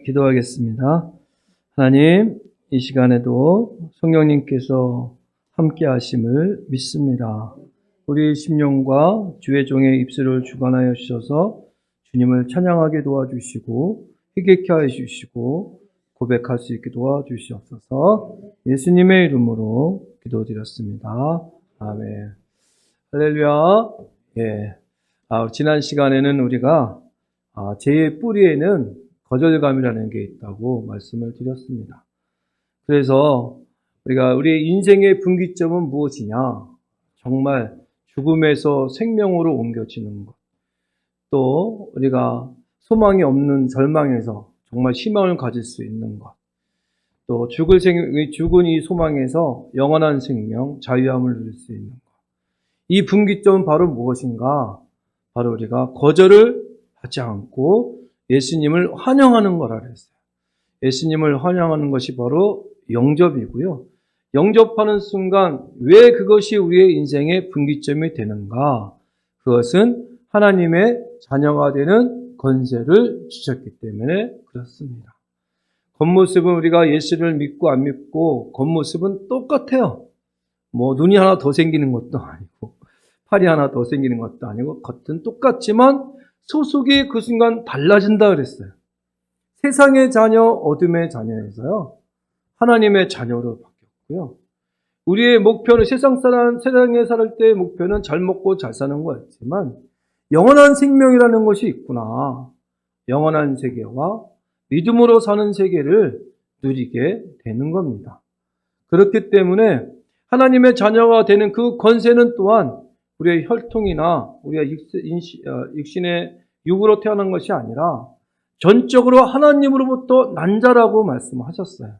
기도하겠습니다. 하나님, 이 시간에도 성령님께서 함께 하심을 믿습니다. 우리 심령과 주의 종의 입술을 주관하여 주셔서 주님을 찬양하게 도와주시고 회개케 하여 주시고 고백할 수 있게 도와주시옵소서. 예수님의 이름으로 기도드렸습니다. 아멘. 할렐루야. 예. 지난 시간에는 우리가 죄의 뿌리에는 거절감이라는 게 있다고 말씀을 드렸습니다. 그래서 우리가 우리의 인생의 분기점은 무엇이냐? 정말 죽음에서 생명으로 옮겨지는 것. 또 우리가 소망이 없는 절망에서 정말 희망을 가질 수 있는 것. 또 죽은 이 소망에서 영원한 생명, 자유함을 누릴 수 있는 것. 이 분기점은 바로 무엇인가? 바로 우리가 거절을 하지 않고 예수님을 환영하는 거라 그랬어요. 예수님을 환영하는 것이 바로 영접이고요. 영접하는 순간 왜 그것이 우리의 인생의 분기점이 되는가? 그것은 하나님의 자녀가 되는 권세를 주셨기 때문에 그렇습니다. 겉모습은 우리가 예수를 믿고 안 믿고 겉모습은 똑같아요. 눈이 하나 더 생기는 것도 아니고 팔이 하나 더 생기는 것도 아니고 겉은 똑같지만 소속이 그 순간 달라진다 그랬어요. 세상의 자녀, 어둠의 자녀에서요 하나님의 자녀로 바뀌었고요. 우리의 목표는 세상에 살 때의 목표는 잘 먹고 잘 사는 거였지만 영원한 생명이라는 것이 있구나. 영원한 세계와 믿음으로 사는 세계를 누리게 되는 겁니다. 그렇기 때문에 하나님의 자녀가 되는 그 권세는 또한 우리의 혈통이나 우리가 육신의 육으로 태어난 것이 아니라 전적으로 하나님으로부터 난 자라고 말씀하셨어요.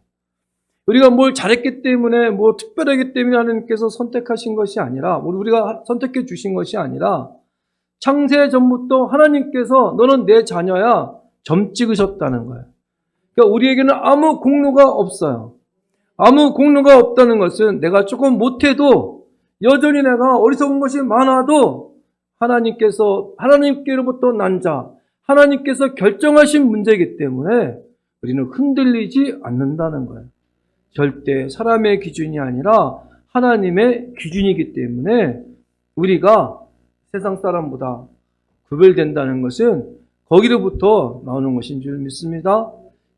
우리가 뭘 잘했기 때문에 특별하기 때문에 하나님께서 선택하신 것이 아니라 우리가 선택해 주신 것이 아니라 창세 전부터 하나님께서 너는 내 자녀야 점 찍으셨다는 거예요. 그러니까 우리에게는 아무 공로가 없어요. 아무 공로가 없다는 것은 내가 조금 못해도 여전히 내가 어리석은 것이 많아도 하나님께로부터 난 자, 하나님께서 결정하신 문제이기 때문에 우리는 흔들리지 않는다는 거예요. 절대 사람의 기준이 아니라 하나님의 기준이기 때문에 우리가 세상 사람보다 구별된다는 것은 거기로부터 나오는 것인 줄 믿습니다.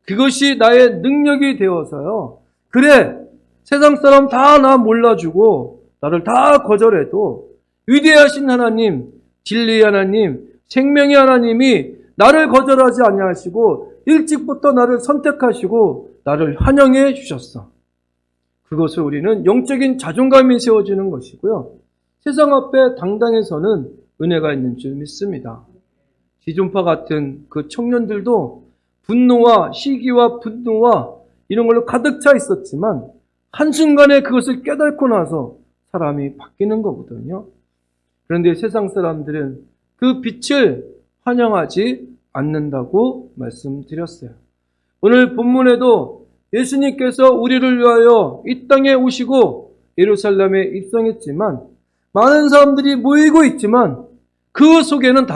그것이 나의 능력이 되어서요. 그래, 세상 사람 다 나 몰라주고 나를 다 거절해도 위대하신 하나님, 진리의 하나님, 생명의 하나님이 나를 거절하지 아니하시고 일찍부터 나를 선택하시고 나를 환영해 주셨어. 그것을 우리는 영적인 자존감이 세워지는 것이고요. 세상 앞에 당당해서는 은혜가 있는 줄 믿습니다. 지존파 같은 그 청년들도 분노와 시기와 분노와 이런 걸로 가득 차 있었지만 한순간에 그것을 깨닫고 나서 사람이 바뀌는 거거든요. 그런데 세상 사람들은 그 빛을 환영하지 않는다고 말씀드렸어요. 오늘 본문에도 예수님께서 우리를 위하여 이 땅에 오시고 예루살렘에 입성했지만 많은 사람들이 모이고 있지만 그 속에는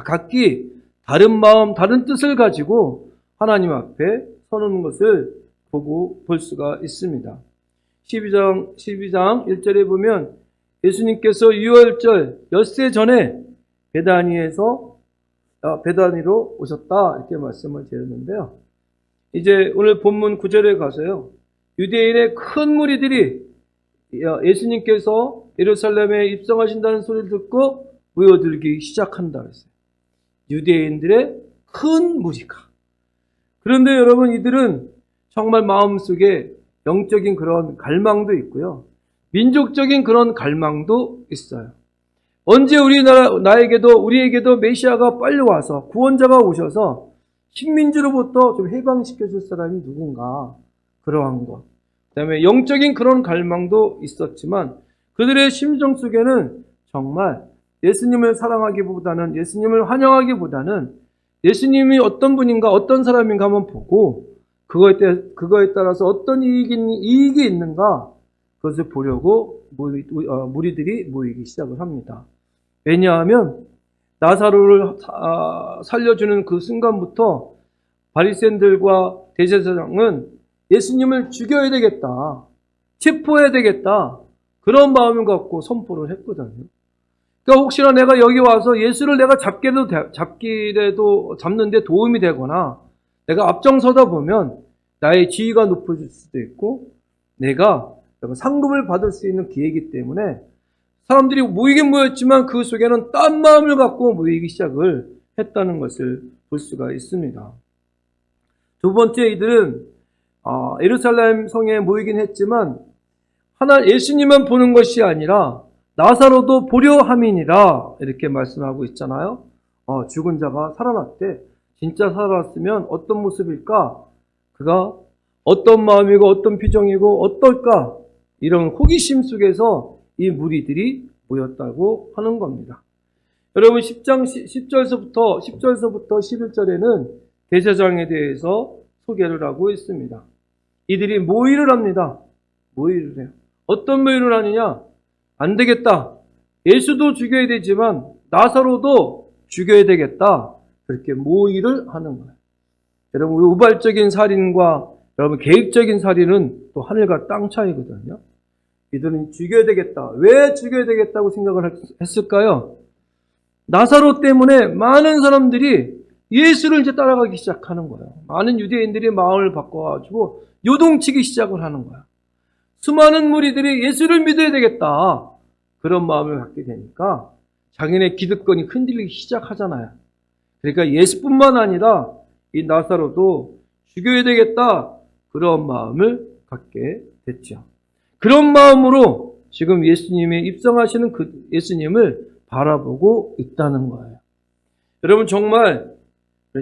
각기 다른 마음, 다른 뜻을 가지고 하나님 앞에 서는 것을 볼 수가 있습니다. 12장 1절에 보면 예수님께서 유월절 엿새 전에 베다니로 오셨다 이렇게 말씀을 드렸는데요. 이제 오늘 본문 9절에 가서요. 유대인의 큰 무리들이 예수님께서 예루살렘에 입성하신다는 소리를 듣고 모여들기 시작한다 그랬어요. 유대인들의 큰 무리가. 그런데 여러분 이들은 정말 마음속에 영적인 그런 갈망도 있고요. 민족적인 그런 갈망도 있어요. 언제 우리에게도 메시아가 빨리 와서 구원자가 오셔서 식민지로부터 좀 해방시켜줄 사람이 누군가 그러한 것. 그다음에 영적인 그런 갈망도 있었지만 그들의 심정 속에는 정말 예수님을 사랑하기보다는 예수님을 환영하기보다는 예수님이 어떤 분인가 어떤 사람인가 한번 보고 그거에 따라서 어떤 이익이 있는가 그것을 보려고 무리들이 모이기 시작을 합니다. 왜냐하면 나사로를 살려주는 그 순간부터 바리새인들과 대제사장은 예수님을 죽여야 되겠다, 체포해야 되겠다, 그런 마음을 갖고 선포를 했거든요. 그러니까 혹시나 내가 여기 와서 예수를 내가 잡는데 도움이 되거나 내가 앞장서다 보면 나의 지위가 높아질 수도 있고 내가 상급을 받을 수 있는 기회이기 때문에 사람들이 모이긴 모였지만 그 속에는 딴 마음을 갖고 모이기 시작을 했다는 것을 볼 수가 있습니다. 두 번째, 이들은 예루살렘 성에 모이긴 했지만 하나 예수님만 보는 것이 아니라 나사로도 보려 함이니라 이렇게 말씀하고 있잖아요. 죽은 자가 살아났대. 진짜 살아났으면 어떤 모습일까? 그가 어떤 마음이고 어떤 표정이고 어떨까? 이런 호기심 속에서 이 무리들이 모였다고 하는 겁니다. 여러분 10절서부터 11절에는 대제사장에 대해서 소개를 하고 있습니다. 이들이 모의를 합니다. 모의를 해요. 어떤 모의를 하느냐? 안 되겠다. 예수도 죽여야 되지만 나사로도 죽여야 되겠다. 그렇게 모의를 하는 거예요. 여러분, 우발적인 살인과 여러분 계획적인 살인은 또 하늘과 땅 차이거든요. 이들은 죽여야 되겠다. 왜 죽여야 되겠다고 생각을 했을까요? 나사로 때문에 많은 사람들이 예수를 이제 따라가기 시작하는 거예요. 많은 유대인들이 마음을 바꿔가지고 요동치기 시작을 하는 거예요. 수많은 무리들이 예수를 믿어야 되겠다, 그런 마음을 갖게 되니까 자기네 기득권이 흔들리기 시작하잖아요. 그러니까 예수뿐만 아니라 이 나사로도 죽여야 되겠다, 그런 마음을 갖게 됐죠. 그런 마음으로 지금 예수님의 입성하시는 그 예수님을 바라보고 있다는 거예요. 여러분, 정말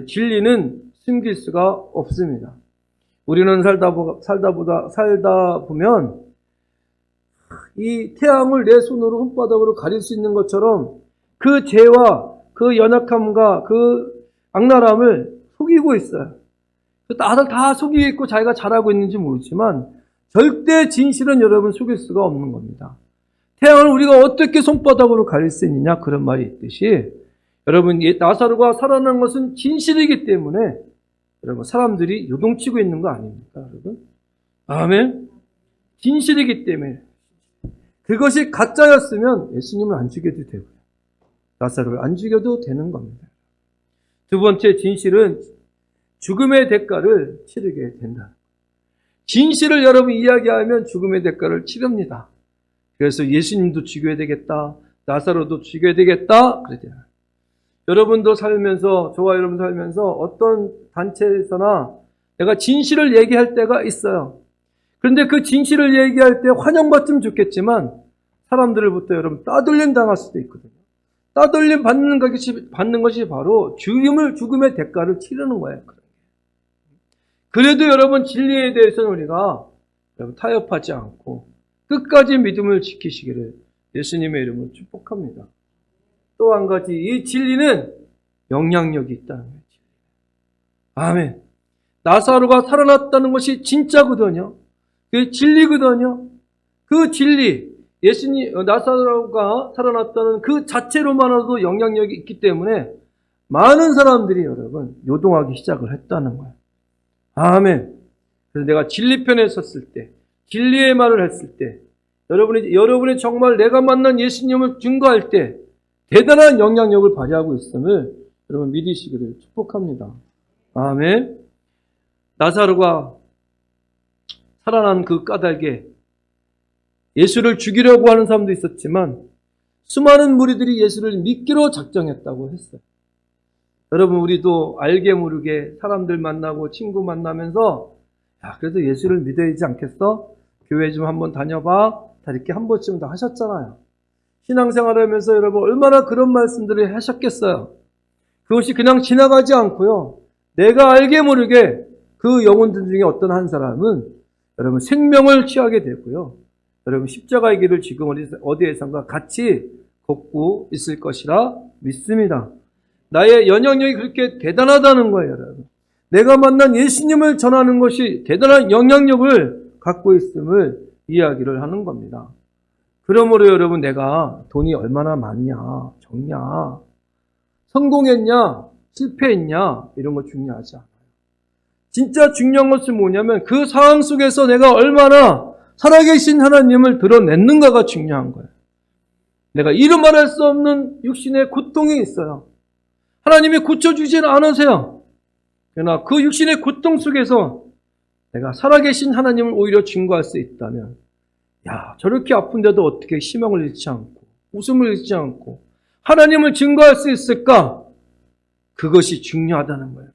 진리는 숨길 수가 없습니다. 우리는 살다 보면 이 태양을 내 손으로 손바닥으로 가릴 수 있는 것처럼 그 죄와 그 연약함과 그 악랄함을 속이고 있어요. 다들 다 속이고 있고 자기가 잘하고 있는지 모르지만 절대 진실은 여러분 속일 수가 없는 겁니다. 태양을 우리가 어떻게 손바닥으로 가릴 수 있느냐, 그런 말이 있듯이 여러분, 나사로가 살아난 것은 진실이기 때문에 여러분, 사람들이 요동치고 있는 거 아닙니까, 여러분? 아멘. 진실이기 때문에. 그것이 가짜였으면 예수님을 안 죽여도 되고요, 나사로를 안 죽여도 되는 겁니다. 두 번째, 진실은 죽음의 대가를 치르게 된다. 진실을 여러분 이야기하면 죽음의 대가를 치릅니다. 그래서 예수님도 죽여야 되겠다, 나사로도 죽여야 되겠다, 그러잖아요. 여러분도 살면서, 저와 여러분 살면서 어떤 단체에서나 내가 진실을 얘기할 때가 있어요. 그런데 그 진실을 얘기할 때 환영받으면 좋겠지만 사람들로부터 여러분 따돌림 당할 수도 있거든요. 따돌림 받는 것이 바로 죽음의 대가를 치르는 거예요. 그래도 여러분, 진리에 대해서는 우리가 여러분 타협하지 않고 끝까지 믿음을 지키시기를 예수님의 이름으로 축복합니다. 또 한 가지, 이 진리는 영향력이 있다는 거예요. 아멘. 나사로가 살아났다는 것이 진짜거든요. 그게 진리거든요. 그 진리, 나사로가 살아났다는 그 자체로만으로도 영향력이 있기 때문에 많은 사람들이 여러분 요동하기 시작을 했다는 거예요. 아멘. 그래서 내가 진리편에 섰을 때, 진리의 말을 했을 때, 여러분이 정말 내가 만난 예수님을 증거할 때 대단한 영향력을 발휘하고 있음을 여러분 믿으시기를 축복합니다. 아멘. 나사로가 살아난 그 까닭에 예수를 죽이려고 하는 사람도 있었지만 수많은 무리들이 예수를 믿기로 작정했다고 했어요. 여러분, 우리도 알게 모르게 사람들 만나고 친구 만나면서 그래도 예수를 믿어야지 않겠어? 교회 좀 한번 다녀봐. 다 이렇게 한 번쯤은 다 하셨잖아요. 신앙생활 하면서 여러분 얼마나 그런 말씀들을 하셨겠어요. 그것이 그냥 지나가지 않고요, 내가 알게 모르게 그 영혼들 중에 어떤 한 사람은 여러분 생명을 취하게 되고요, 여러분 십자가의 길을 지금 어디에선가 같이 걷고 있을 것이라 믿습니다. 나의 영향력이 그렇게 대단하다는 거예요, 여러분. 내가 만난 예수님을 전하는 것이 대단한 영향력을 갖고 있음을 이야기를 하는 겁니다. 그러므로 여러분, 내가 돈이 얼마나 많냐, 적냐, 성공했냐, 실패했냐, 이런 거 중요하지 않아요. 진짜 중요한 것은 뭐냐면 그 상황 속에서 내가 얼마나 살아계신 하나님을 드러냈는가가 중요한 거예요. 내가 이루 말할 수 없는 육신의 고통이 있어요. 하나님이 고쳐주지는 않으세요. 그러나 그 육신의 고통 속에서 내가 살아계신 하나님을 오히려 증거할 수 있다면, 야, 저렇게 아픈데도 어떻게 희망을 잃지 않고 웃음을 잃지 않고 하나님을 증거할 수 있을까? 그것이 중요하다는 거예요.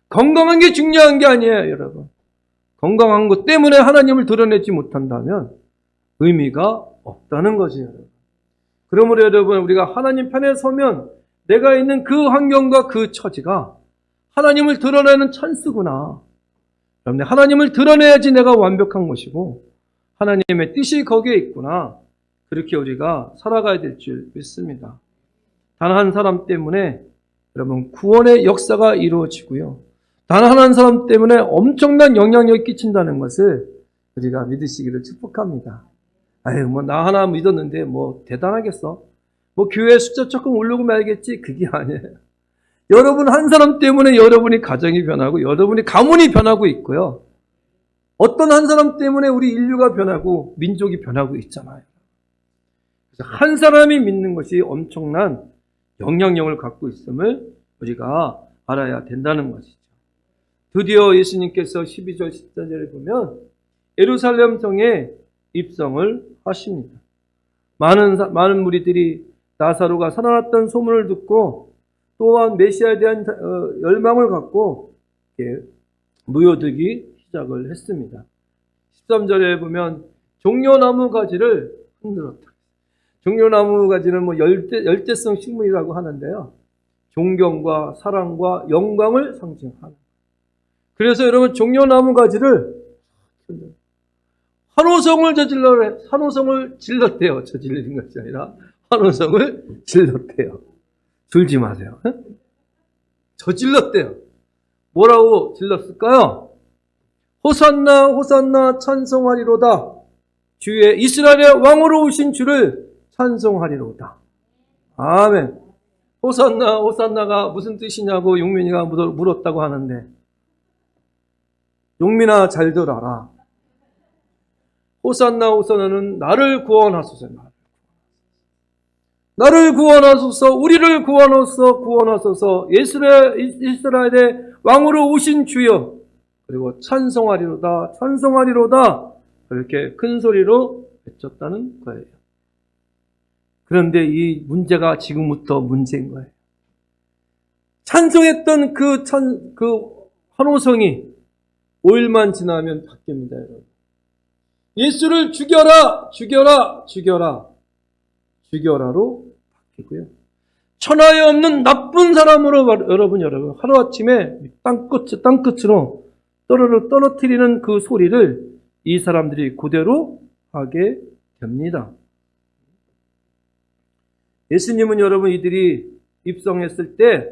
건강한 게 중요한 게 아니에요, 여러분. 건강한 것 때문에 하나님을 드러내지 못한다면 의미가 없다는 거지, 여러분. 그러므로 여러분, 우리가 하나님 편에 서면 내가 있는 그 환경과 그 처지가 하나님을 드러내는 찬스구나. 여러분, 하나님을 드러내야지 내가 완벽한 것이고 하나님의 뜻이 거기에 있구나. 그렇게 우리가 살아가야 될 줄 믿습니다. 단 한 사람 때문에 여러분 구원의 역사가 이루어지고요. 단 한 사람 때문에 엄청난 영향력을 끼친다는 것을 우리가 믿으시기를 축복합니다. 아유, 뭐 나 하나 믿었는데 뭐 대단하겠어? 뭐 교회 숫자 조금 오르고 말겠지? 그게 아니에요. 여러분 한 사람 때문에 여러분이 가정이 변하고 여러분이 가문이 변하고 있고요. 어떤 한 사람 때문에 우리 인류가 변하고 민족이 변하고 있잖아요. 그래서 한 사람이 믿는 것이 엄청난 영향력을 갖고 있음을 우리가 알아야 된다는 것이죠. 드디어 예수님께서 12절 14절에 보면 예루살렘 성에 입성을 하십니다. 많은 무리들이 나사로가 살아났던 소문을 듣고 또한 메시아에 대한 열망을 갖고 모여들기 시작을 했습니다. 13절에 보면 종려나무 가지를 흔들었다. 종려나무 가지는 뭐 열대성 식물이라고 하는데요. 존경과 사랑과 영광을 상징하는. 그래서 여러분 종려나무 가지를 환호성을 환호성을 질렀대요. 저질리는 것이 아니라 환호성을 질렀대요. 졸지 마세요. 저질렀대요. 뭐라고 질렀을까요? 호산나 호산나 찬송하리로다. 주의 이스라엘의 왕으로 오신 주를 찬송하리로다. 아멘. 호산나 호산나가 무슨 뜻이냐고 용민이가 물었다고 하는데, 용민아 잘 들어라. 호산나 호산나는 나를 구원하소서. 나를 구원하소서. 우리를 구원하소서. 이스라엘의 왕으로 오신 주여. 그리고 찬송하리로다. 찬송하리로다. 그렇게 큰 소리로 외쳤다는 거예요. 그런데 이 문제가 지금부터 문제인 거예요. 찬송했던 그 환호성이 5일만 지나면 바뀝니다, 여러분. 예수를 죽여라, 죽여라, 죽여라, 죽여라로 바뀌고요. 천하에 없는 나쁜 사람으로 여러분 하루아침에 땅끝으로 떨어뜨리는 그 소리를 이 사람들이 그대로 하게 됩니다. 예수님은 여러분 이들이 입성했을 때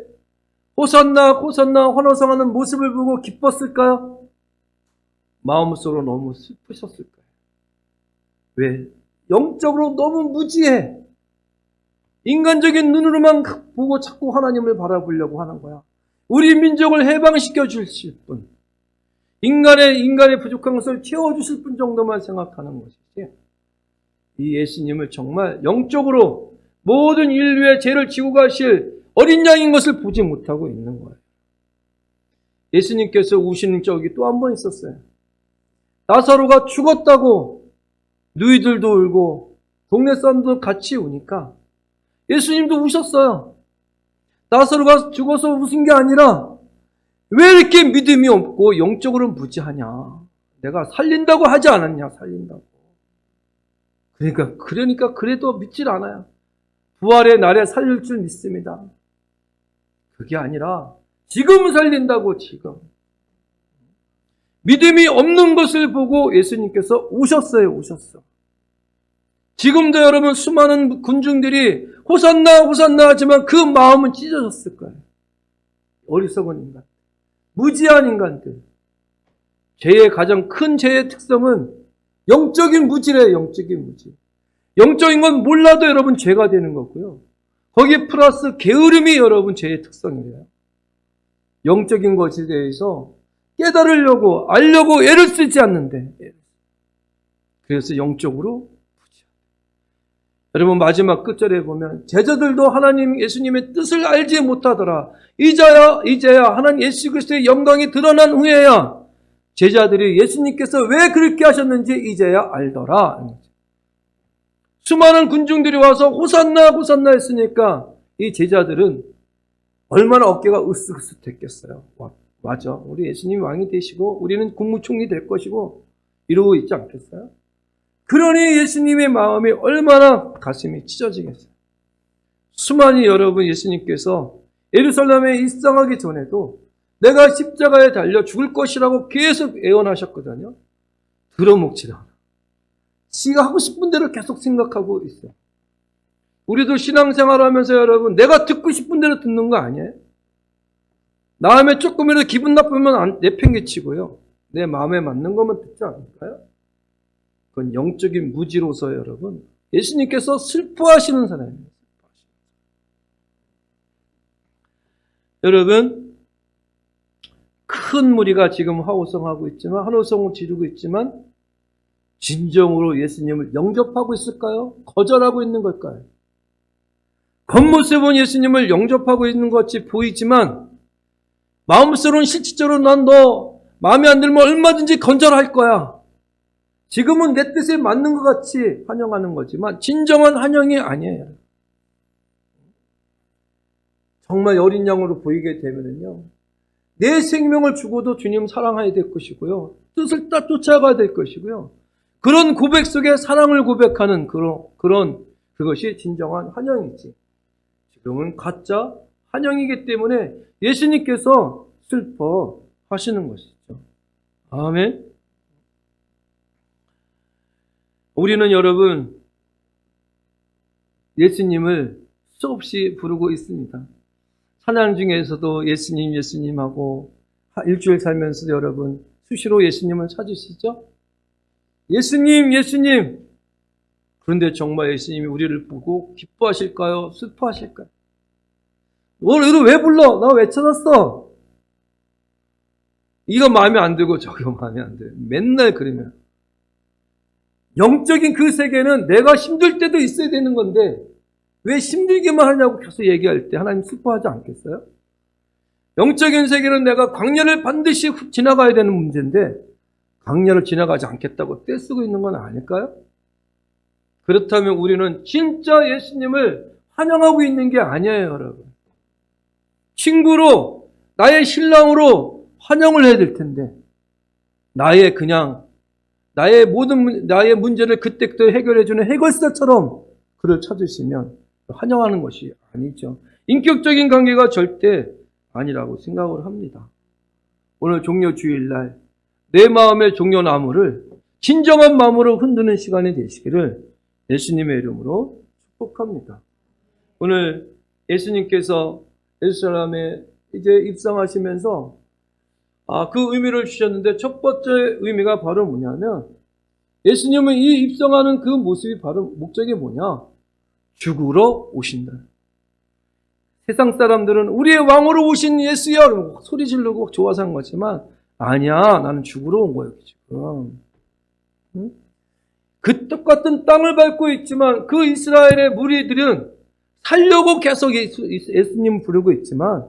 호산나 호산나 환호성하는 모습을 보고 기뻤을까요? 마음속으로 너무 슬프셨을 거예요. 왜? 영적으로 너무 무지해. 인간적인 눈으로만 보고 자꾸 하나님을 바라보려고 하는 거야. 우리 민족을 해방시켜 주실 분, 인간의 부족한 것을 채워주실 분 정도만 생각하는 것이지, 이 예수님을 정말 영적으로 모든 인류의 죄를 지고 가실 어린 양인 것을 보지 못하고 있는 거예요. 예수님께서 우시는 적이 또 한 번 있었어요. 나사로가 죽었다고 누이들도 울고 동네 사람도 같이 우니까 예수님도 우셨어요. 나사로가 죽어서 우신 게 아니라 왜 이렇게 믿음이 없고 영적으로 무지하냐. 내가 살린다고 하지 않았냐. 살린다고. 그러니까 그래도 믿질 않아요. 부활의 날에 살릴 줄 믿습니다. 그게 아니라 지금 살린다고. 지금 믿음이 없는 것을 보고 예수님께서 우셨어요. 지금도 여러분 수많은 군중들이 호산나 호산나 하지만 그 마음은 찢어졌을 거예요. 어리석은 인간, 무지한 인간들. 죄의 가장 큰 죄의 특성은 영적인 무지래요. 영적인 무지. 영적인 건 몰라도 여러분 죄가 되는 거고요. 거기에 플러스 게으름이 여러분 죄의 특성이래요. 영적인 것에 대해서 깨달으려고 알려고 애를 쓰지 않는데, 그래서 영적으로 부지하다. 여러분 마지막 끝절에 보면 제자들도 하나님 예수님의 뜻을 알지 못하더라. 이제야 하나님 예수 그리스도의 영광이 드러난 후에야 제자들이 예수님께서 왜 그렇게 하셨는지 이제야 알더라. 수많은 군중들이 와서 호산나 호산나 했으니까 이 제자들은 얼마나 어깨가 으쓱으쓱했겠어요. 맞아, 우리 예수님 왕이 되시고 우리는 국무총리 될 것이고 이러고 있지 않겠어요? 그러니 예수님의 마음이 얼마나 가슴이 찢어지겠어요. 수많이 여러분 예수님께서 예루살렘에 입성하기 전에도 내가 십자가에 달려 죽을 것이라고 계속 예언하셨거든요. 들어먹질 않아. 지가 하고 싶은 대로 계속 생각하고 있어요. 우리도 신앙생활 하면서 여러분 내가 듣고 싶은 대로 듣는 거 아니에요? 마음에 조금이라도 기분 나쁘면 내팽개치고요. 내 마음에 맞는 것만 듣지 않을까요? 그건 영적인 무지로서 여러분 예수님께서 슬퍼하시는 사람입니다. 여러분 큰 무리가 지금 화호성하고 있지만 한호성을 지르고 있지만 진정으로 예수님을 영접하고 있을까요? 거절하고 있는 걸까요? 겉모습은 예수님을 영접하고 있는 것 같이 보이지만 마음속으로는 실질적으로 난 너 마음에 안 들면 얼마든지 건절할 거야. 지금은 내 뜻에 맞는 것 같이 환영하는 거지만 진정한 환영이 아니에요. 정말 어린 양으로 보이게 되면요, 내 생명을 주고도 주님 사랑해야 될 것이고요, 뜻을 딱 쫓아가야 될 것이고요, 그런 고백 속에 사랑을 고백하는 그것이 진정한 환영이지. 지금은 가짜 환영이기 때문에 예수님께서 슬퍼하시는 것이죠. 아멘. 우리는 여러분 예수님을 수없이 부르고 있습니다. 찬양 중에서도 예수님 예수님하고 일주일 살면서 여러분 수시로 예수님을 찾으시죠? 예수님 예수님. 그런데 정말 예수님이 우리를 보고 기뻐하실까요? 슬퍼하실까요? 너를 왜 불러? 나 왜 찾았어? 이거 마음에 안 들고 저거 마음에 안 들어요. 맨날 그러면. 영적인 그 세계는 내가 힘들 때도 있어야 되는 건데 왜 힘들기만 하냐고 계속 얘기할 때 하나님 슬퍼하지 않겠어요? 영적인 세계는 내가 광야를 반드시 지나가야 되는 문제인데 광야를 지나가지 않겠다고 떼쓰고 있는 건 아닐까요? 그렇다면 우리는 진짜 예수님을 환영하고 있는 게 아니에요, 여러분. 친구로, 나의 신랑으로 환영을 해야 될 텐데 나의 문제를 그때그때 해결해주는 해결사처럼 그를 찾으시면 환영하는 것이 아니죠. 인격적인 관계가 절대 아니라고 생각을 합니다. 오늘 종려 주일날 내 마음의 종려나무를 진정한 마음으로 흔드는 시간이 되시기를 예수님의 이름으로 축복합니다. 오늘 예수님께서 예루살렘에 이제 입성하시면서 그 의미를 주셨는데 첫 번째 의미가 바로 뭐냐면 예수님은 이 입성하는 그 모습이 바로 목적이 뭐냐? 죽으러 오신다. 세상 사람들은 우리의 왕으로 오신 예수야 소리 지르고 좋아서 한 거지만 아니야, 나는 죽으러 온 거예요 지금. 응? 그 똑같은 땅을 밟고 있지만 그 이스라엘의 무리들은 살려고 계속 예수님 부르고 있지만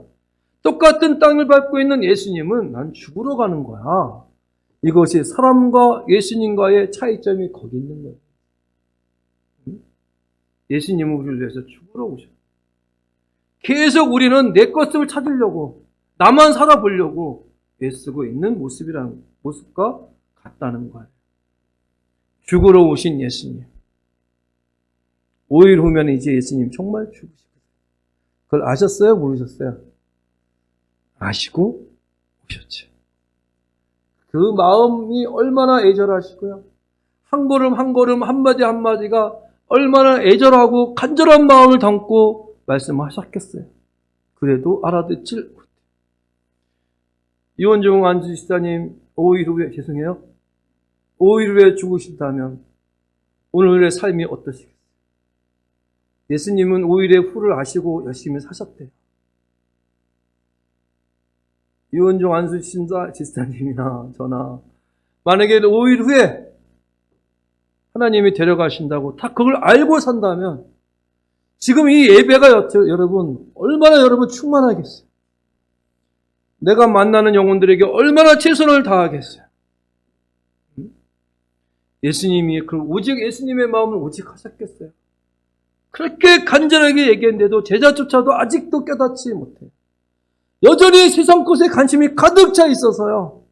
똑같은 땅을 밟고 있는 예수님은 난 죽으러 가는 거야. 이것이 사람과 예수님과의 차이점이 거기 있는 거예요. 예수님은 우리를 위해서 죽으러 오셔요. 계속 우리는 내 것을 찾으려고 나만 살아보려고 애쓰고 있는 모습과 같다는 거예요. 죽으러 오신 예수님. 5일 후면 이제 예수님 정말 죽으시거든요. 그걸 아셨어요? 모르셨어요? 아시고 오셨죠. 그 마음이 얼마나 애절하시고요. 한 걸음 한 걸음 한마디 한마디가 얼마나 애절하고 간절한 마음을 담고 말씀하셨겠어요. 그래도 알아듣질 못해요. 이원종 안주지사님 5일 후에 5일 후에 죽으신다면 오늘의 삶이 어떠시겠어요? 예수님은 5일의 후를 아시고 열심히 사셨대요. 유원종 안수 지사님이나 저나 만약에 5일 후에 하나님이 데려가신다고 다 그걸 알고 산다면 지금 이 예배가 여러분 얼마나 여러분 충만하겠어요. 내가 만나는 영혼들에게 얼마나 최선을 다하겠어요. 예수님이 오직 예수님의 마음을 오직 하셨겠어요. 그렇게 간절하게 얘기했는데도 제자조차도 아직도 깨닫지 못해요. 여전히 세상 것에 관심이 가득 차 있어서요.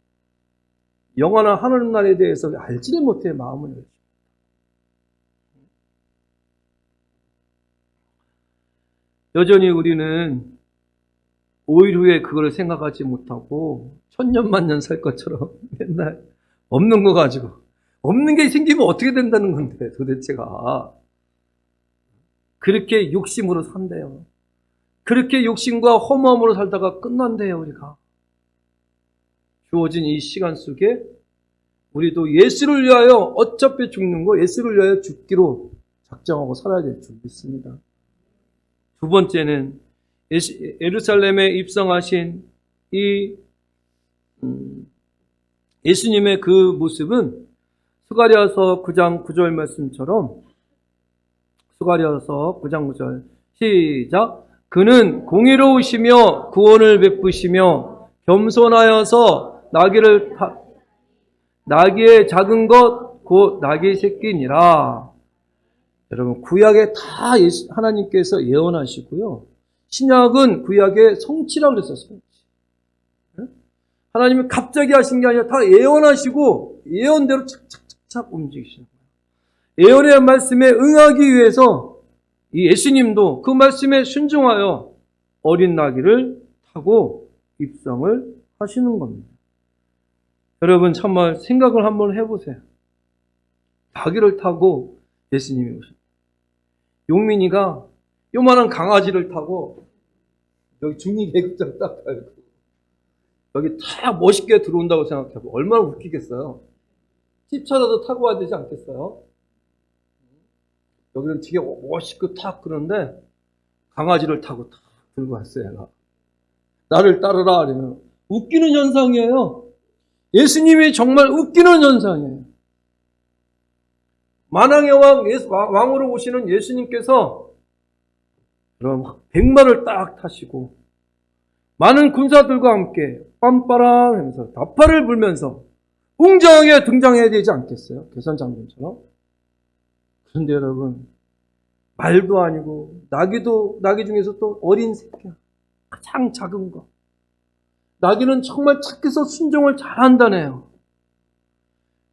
영원한 하늘 나라에 대해서 알지를 못해 마음을 열죠. 여전히 우리는 5일 후에 그걸 생각하지 못하고 천년만년 살 것처럼 맨날 없는 거 가지고 없는 게 생기면 어떻게 된다는 건데 도대체가 그렇게 욕심으로 산대요. 그렇게 욕심과 허무함으로 살다가 끝난대요. 우리가 주어진 이 시간 속에 우리도 예수를 위하여 어차피 죽는 거 예수를 위하여 죽기로 작정하고 살아야 될 줄 믿습니다. 두 번째는 예루살렘에 입성하신 이 예수님의 그 모습은 스가랴서 9장 9절 말씀처럼 스가랴서 9장 9절 시작. 그는 공의로우시며 구원을 베푸시며 겸손하여서 나귀의 작은 것 곧 나귀 새끼니라. 여러분 구약에 다 하나님께서 예언하시고요. 신약은 구약의 성취라고 그랬어요. 성취. 하나님이 갑자기 하신 게 아니라 다 예언하시고 예언대로 착착착착 움직이시는 거예요. 예언의 말씀에 응하기 위해서 이 예수님도 그 말씀에 순종하여 어린 나귀를 타고 입성을 하시는 겁니다. 여러분 정말 생각을 한번 해보세요. 나귀를 타고 예수님이 오십니다. 용민이가 요만한 강아지를 타고 여기 중리계급장 딱 달고 여기 다 멋있게 들어온다고 생각해보면 얼마나 웃기겠어요. 집차라도 타고 와야 되지 않겠어요? 여기는 되게 멋있고 탁 그런데 강아지를 타고 탁 들고 왔어요. 얘가. 나를 따르라 그러면 웃기는 현상이에요. 예수님이 정말 웃기는 현상이에요. 만왕의 왕으로 오시는 예수님께서 그럼 백마를 딱 타시고 많은 군사들과 함께 빰빠랑 하면서 나팔을 불면서 웅장하게 등장해야 되지 않겠어요? 개선장군처럼. 그런데 여러분 말도 아니고 나귀 중에서 또 어린 새끼야. 가장 작은 거. 나귀는 정말 착해서 순종을 잘한다네요.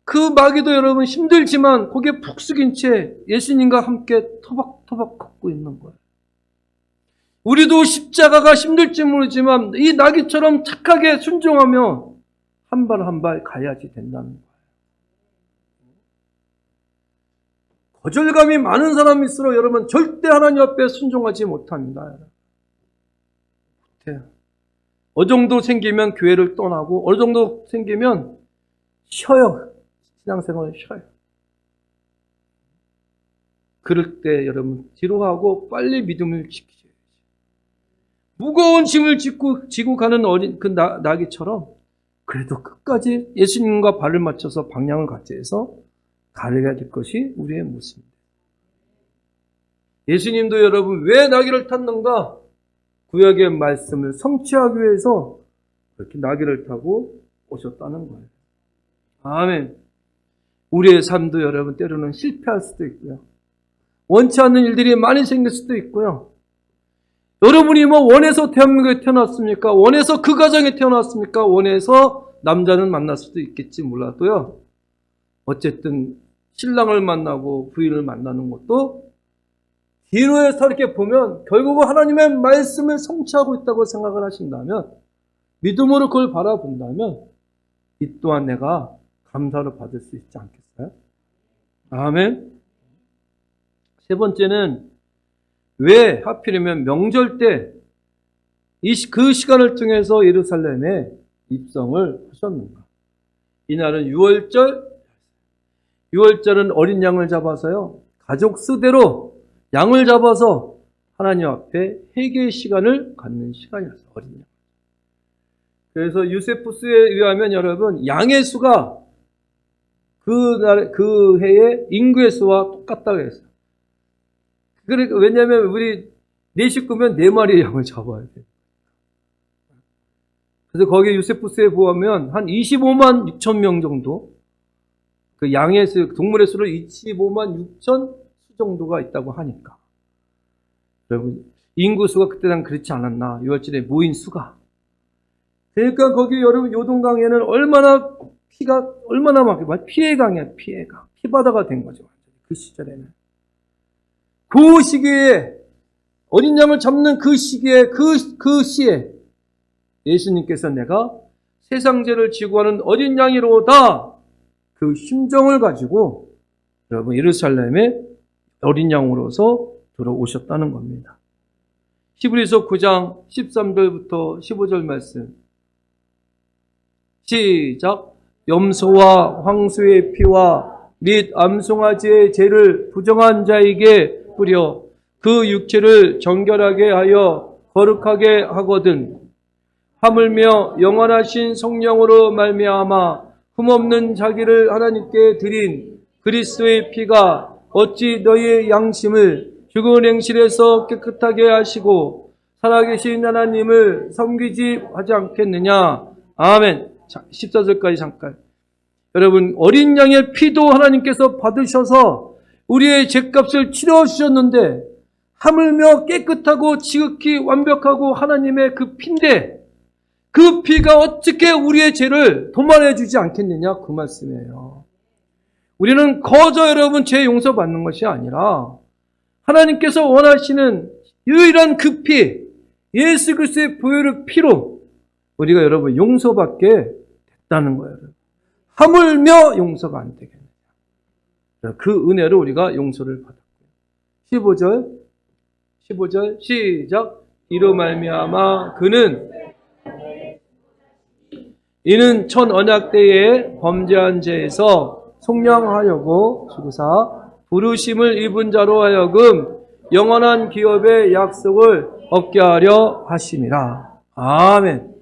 그 마귀도 여러분 힘들지만 거기에 푹 숙인 채 예수님과 함께 터벅터벅 걷고 있는 거예요. 우리도 십자가가 힘들지 모르지만 이 나귀처럼 착하게 순종하며 한 발 한 발 가야지 된다는 거예요. 거절감이 많은 사람일수록 여러분 절대 하나님 앞에 순종하지 못합니다. 못해요. 어느 정도 생기면 교회를 떠나고 어느 정도 생기면 쉬어요. 신앙생활을 쉬어요. 그럴 때 여러분 뒤로 하고 빨리 믿음을 지키셔야지. 무거운 짐을 지고 가는 어린 그 나귀처럼 그래도 끝까지 예수님과 발을 맞춰서 방향을 같이 해서 가려야 될 것이 우리의 모습입니다. 예수님도 여러분 왜 나귀를 탔는가? 구약의 말씀을 성취하기 위해서 그렇게 나귀를 타고 오셨다는 거예요. 아멘. 우리의 삶도 여러분 때로는 실패할 수도 있고요. 원치 않는 일들이 많이 생길 수도 있고요. 여러분이 뭐 원해서 대한민국에 태어났습니까? 원해서 그 가정에 태어났습니까? 원해서 남자는 만날 수도 있겠지 몰라도요. 어쨌든 신랑을 만나고 부인을 만나는 것도 뒤로에서 이렇게 보면 결국은 하나님의 말씀을 성취하고 있다고 생각을 하신다면 믿음으로 그걸 바라본다면 이 또한 내가 감사를 받을 수 있지 않겠어요? 아멘. 세 번째는 왜 하필이면 명절 때 그 시간을 통해서 예루살렘에 입성을 하셨는가? 이날은 유월절은 어린 양을 잡아서요. 가족 수대로 양을 잡아서 하나님 앞에 회개의 시간을 갖는 시간이었어요. 어린 양. 그래서 유세푸스에 의하면 여러분, 양의 수가 그 해의 인구의 수와 똑같다고 했어요. 그러니까 왜냐하면 우리 4식구면 4마리의 양을 잡아야 돼요. 그래서 거기에 유세푸스에 보면 한 25만 6천 명 정도, 그 양의 수, 동물의 수를 25만 6천 수 정도가 있다고 하니까. 여러분, 인구수가 그때는 그렇지 않았나, 6월절에 모인 수가. 그러니까 거기 여러분 요동강에는 얼마나 막 피해강이야, 피해강. 피바다가 된 거죠. 그 시절에는. 그 시기에, 어린 양을 잡는 그 시기에, 그 시에 예수님께서 내가 세상 죄를 지고 하는 어린 양이로다, 그 심정을 가지고 여러분 예루살렘에 어린 양으로서 들어오셨다는 겁니다. 히브리서 9장 13절부터 15절 말씀 시작. 염소와 황소의 피와 및 암송아지의 죄를 부정한 자에게 뿌려 그 육체를 정결하게 하여 거룩하게 하거든 하물며 영원하신 성령으로 말미암아 흠없는 자기를 하나님께 드린 그리스도의 피가 어찌 너희의 양심을 죽은 행실에서 깨끗하게 하시고 살아계신 하나님을 섬기지 하지 않겠느냐. 아멘. 자, 14절까지 잠깐. 여러분, 어린 양의 피도 하나님께서 받으셔서 우리의 죄값을 치러주셨는데 하물며 깨끗하고 지극히 완벽하고 하나님의 그 피인데 그 피가 어떻게 우리의 죄를 도말해 주지 않겠느냐, 그 말씀이에요. 우리는 거저 여러분 죄 용서받는 것이 아니라 하나님께서 원하시는 유일한 그 피, 예수 그리스도의 보혈의 피로 우리가 여러분 용서받게 됐다는 거예요. 하물며 용서가 안 되겠느냐. 그 은혜로 우리가 용서를 받았고요. 15절 시작. 이로 말미암아 이는 첫 언약 때에 범죄한 죄에서 속량하려고 주사 부르심을 입은 자로 하여금 영원한 기업의 약속을 얻게 하려 하심이라. 아멘.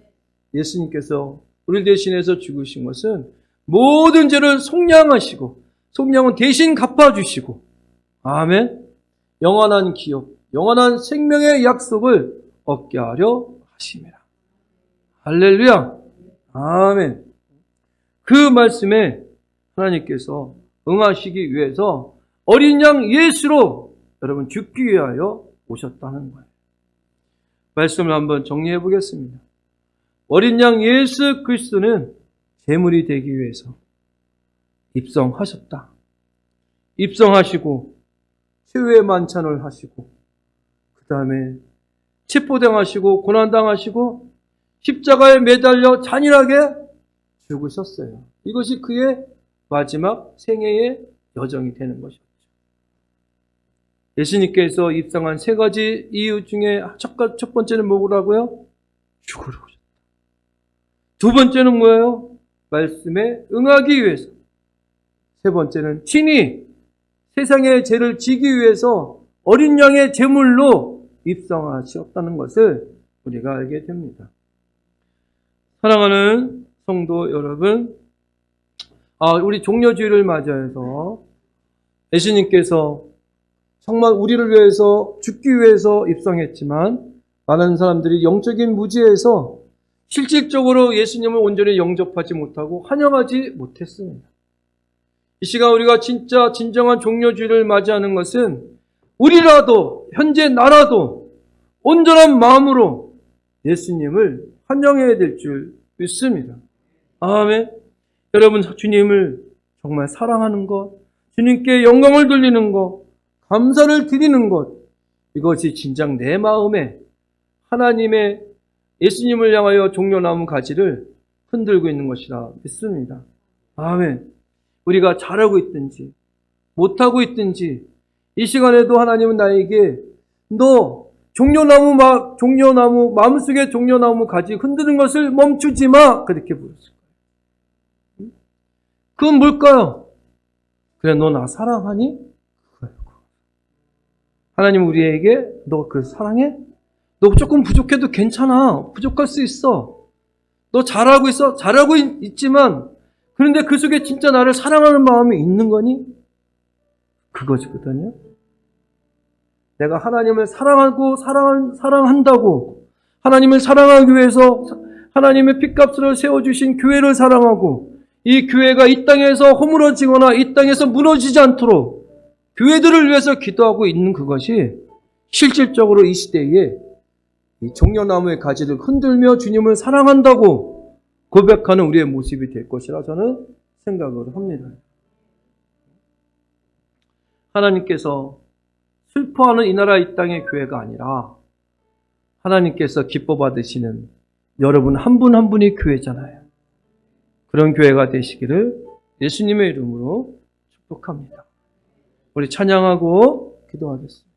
예수님께서 우리 대신해서 죽으신 것은 모든 죄를 속량하시고, 속량은 대신 갚아주시고, 아멘. 영원한 기업, 영원한 생명의 약속을 얻게 하려 하심이라. 할렐루야. 아멘. 그 말씀에 하나님께서 응하시기 위해서 어린 양 예수로 여러분 죽기 위하여 오셨다는 거예요. 말씀을 한번 정리해 보겠습니다. 어린 양 예수 그리스도는 제물이 되기 위해서 입성하셨다. 입성하시고 최후의 만찬을 하시고 그 다음에 체포당하시고 고난당하시고 십자가에 매달려 잔인하게 죽으셨어요. 이것이 그의 마지막 생애의 여정이 되는 것이었죠. 예수님께서 입성한 3가지 이유 중에 첫 번째는 뭐라고요? 죽으러 오셨다. 2번째는 뭐예요? 말씀에 응하기 위해서. 3번째는 친히 세상의 죄를 지기 위해서 어린 양의 제물로 입성하셨다는 것을 우리가 알게 됩니다. 사랑하는 성도 여러분, 우리 종려주의를 맞이해서 예수님께서 정말 우리를 위해서 죽기 위해서 입성했지만 많은 사람들이 영적인 무지에서 실질적으로 예수님을 온전히 영접하지 못하고 환영하지 못했습니다. 이 시간 우리가 진정한 종려주의를 맞이하는 것은 우리라도, 현재 나라도 온전한 마음으로 예수님을 환영해야 될 줄 믿습니다. 아멘. 여러분, 주님을 정말 사랑하는 것, 주님께 영광을 돌리는 것, 감사를 드리는 것, 이것이 진정 내 마음에 하나님의 예수님을 향하여 종려나무 가지를 흔들고 있는 것이라 믿습니다. 아멘. 우리가 잘하고 있든지 못하고 있든지 이 시간에도 하나님은 나에게 너 종려나무 마음속에 종려나무 가지 흔드는 것을 멈추지 마, 그렇게 부르실 거예요. 그건 뭘까요? 그래, 너 나 사랑하니? 하나님 우리에게 너 그 사랑해? 너 조금 부족해도 괜찮아. 부족할 수 있어. 너 잘하고 있어? 잘하고 있지만 그런데 그 속에 진짜 나를 사랑하는 마음이 있는 거니? 그거거든요. 내가 하나님을 사랑하고 사랑한다고 하나님을 사랑하기 위해서 하나님의 핏값으로 세워주신 교회를 사랑하고 이 교회가 이 땅에서 허물어지거나 이 땅에서 무너지지 않도록 교회들을 위해서 기도하고 있는 그것이 실질적으로 이 시대에 이 종려나무의 가지를 흔들며 주님을 사랑한다고 고백하는 우리의 모습이 될 것이라 저는 생각을 합니다. 하나님께서 슬퍼하는 이 나라 이 땅의 교회가 아니라 하나님께서 기뻐 받으시는 여러분 한 분 한 분이 교회잖아요. 그런 교회가 되시기를 예수님의 이름으로 축복합니다. 우리 찬양하고 기도하겠습니다.